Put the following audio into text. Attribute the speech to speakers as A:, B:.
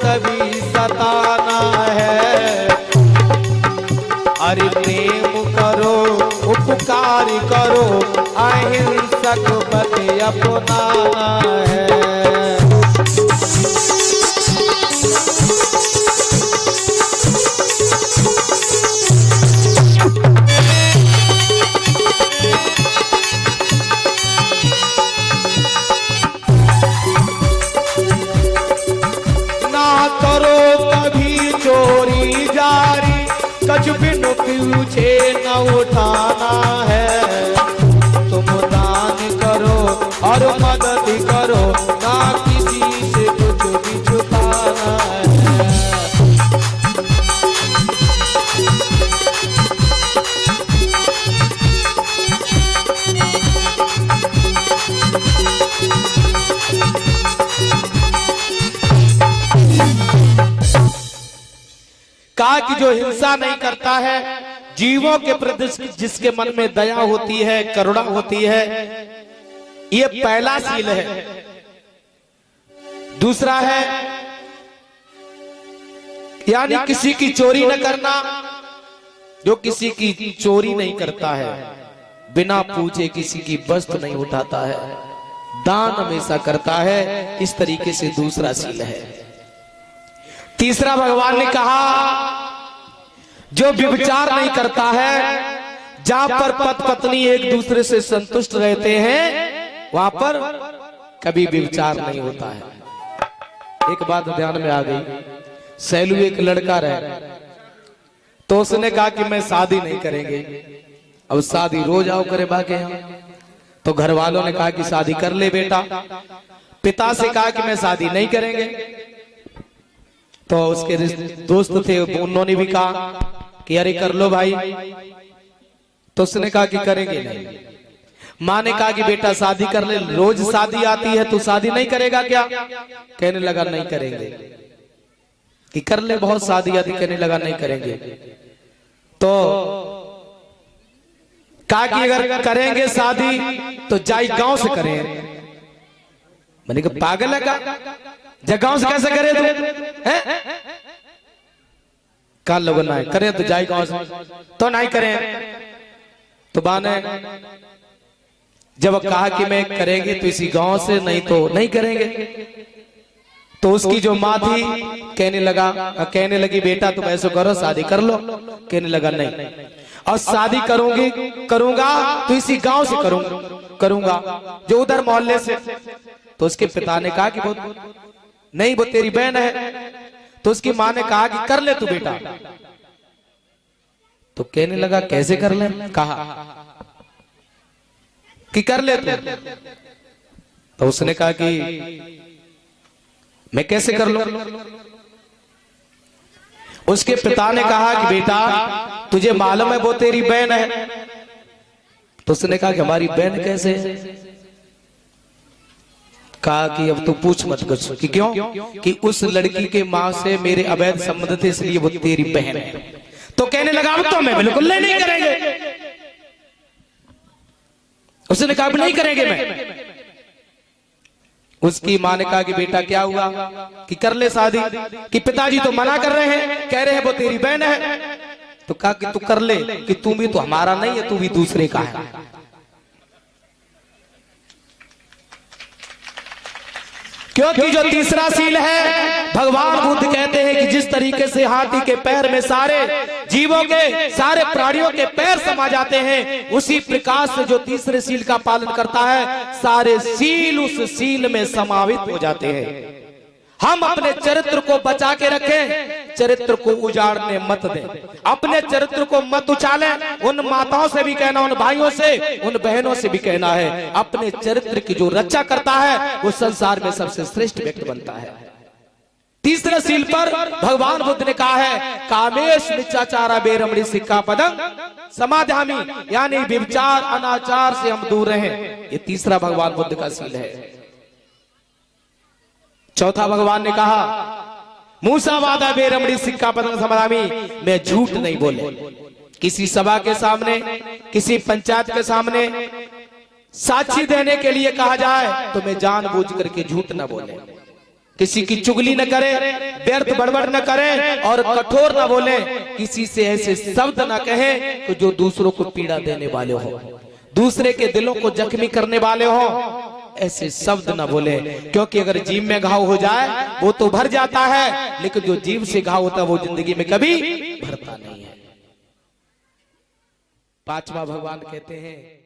A: कभी सताना है। अरे प्रेम करो उपकार करो अहिंसक पथ अपनाना है। कछ बिन पूछे न उठाना है। तुम दान करो और मदद करो ना किसी से कुछ भी छुपाना है। कहा कि जो हिंसा नहीं करता है, जीवों के प्रति जिसके मन में दया होती है, करुणा होती है, ये पहला सील है। दूसरा है यानी किसी की चोरी न करना। जो किसी की चोरी नहीं करता है, बिना पूछे किसी की वस्तु नहीं उठाता है, दान हमेशा करता है, इस तरीके से दूसरा सील है। तीसरा भगवान ने कहा जो व्यभिचार नहीं करता है, जहां पर पति पत्नी एक दूसरे से संतुष्ट रहते हैं वहां पर कभी व्यभिचार नहीं होता है। एक बात ध्यान में आ गई, सैलू एक लड़का रहे तो उसने कहा कि मैं शादी नहीं करेंगे। अब शादी रोज आओ करे बाके यहाँ, तो घर वालों ने कहा कि शादी कर ले बेटा। पिता से कहा कि मैं शादी नहीं करेंगे, तो उसके दोस्त थे उन्होंने भी कहा कि अरे कर लो भाई, तो उसने कहा कि करेंगे नहीं। माँ ने कहा कि बेटा शादी कर ले, रोज शादी आती है तू शादी नहीं करेगा क्या? कहने लगा नहीं करेंगे। कि कर ले, बहुत शादी आती, कहने लगा नहीं करेंगे। तो कहा कि अगर करेंगे शादी तो जाई गांव से करें। मैंने कहा पागल है का, गांव से कैसे करे तू? काल लोगों ना करें तो जाए गांव से, तो नहीं करें। तो बाने जब कहा कि मैं करेंगे तो इसी गांव से, नहीं तो नहीं करेंगे। तो उसकी जो माँ थी कहने लगी बेटा तुम ऐसे करो, शादी कर लो। कहने लगा नहीं, और शादी करूंगा तो इसी गांव से करूंगा जो उधर मोहल्ले से। तो उसके पिता ने कहा कि वो नहीं, वो तेरी बहन है। तो उसकी माँ ने कहा कि कर ले तू बेटा। तो कहने लगा कैसे कर ले? कहा कि कर ले तू। तो उसने कहा कि मैं कैसे कर लूं? उसके पिता ने कहा कि बेटा तुझे मालूम है वो तेरी बहन है। तो उसने कहा कि हमारी बहन कैसे है? कहा कि अब तू पूछ मत कुछ। कि क्यों? कि उस लड़की के माँ से मेरे अवैध संबंध थे, इसलिए वो तेरी बहन है। तो कहने लगा अब तो मैं बिल्कुल नहीं करेंगे। उसने कहा नहीं करेंगे मैं। उसकी माँ ने कहा कि बेटा क्या हुआ? कि कर ले शादी। कि पिताजी तो मना कर रहे हैं, कह रहे हैं वो तेरी बहन है। तो कहा कि तू कर ले, कि तू भी तो हमारा नहीं है, तू भी दूसरे का है। क्योंकि जो तीसरा सील है, भगवान बुद्ध कहते हैं कि जिस तरीके से हाथी के पैर में सारे जीवों के, सारे प्राणियों के पैर समा जाते हैं, उसी प्रकार से जो तीसरे सील का पालन करता है, सारे सील उस सील में समावित हो जाते हैं। हम अपने चरित्र को बचा के रखें, चरित्र को उजाड़ने मत दें, अपने चरित्र को मत उछालें। उन माताओं से भी कहना, उन भाइयों से, उन बहनों से भी कहना है, अपने चरित्र की जो रक्षा करता है वो संसार में सबसे श्रेष्ठ व्यक्ति बनता है। तीसरे सील पर भगवान बुद्ध ने कहा है कामेश मिच्छाचारा बेरमणि सिक्खापदं समाधामी, यानी व्यभिचार अनाचार से हम दूर रहें। ये तीसरा भगवान बुद्ध का सील है। चौथा भगवान ने कहा मूसा वादा बेरमणि सिक्खापदं समाधामी, मैं झूठ नहीं बोले। किसी सभा के सामने, किसी पंचायत के सामने साक्षी देने के लिए कहा जाए तो मैं जानबूझ करके झूठ न बोले। किसी की चुगली न करे, व्यर्थ बड़बड़ न करे और कठोर न बोले, किसी से ऐसे शब्द न कहे कि जो दूसरों को पीड़ा देने वाले हो, दूसरे के दिलों को जख्मी करने वाले हो, ऐसे शब्द न बोले। क्योंकि अगर जीव में घाव हो जाए वो तो भर जाता है, लेकिन जो जीव से घाव होता है वो जिंदगी में कभी भरता नहीं है। पांचवा भगवान कहते हैं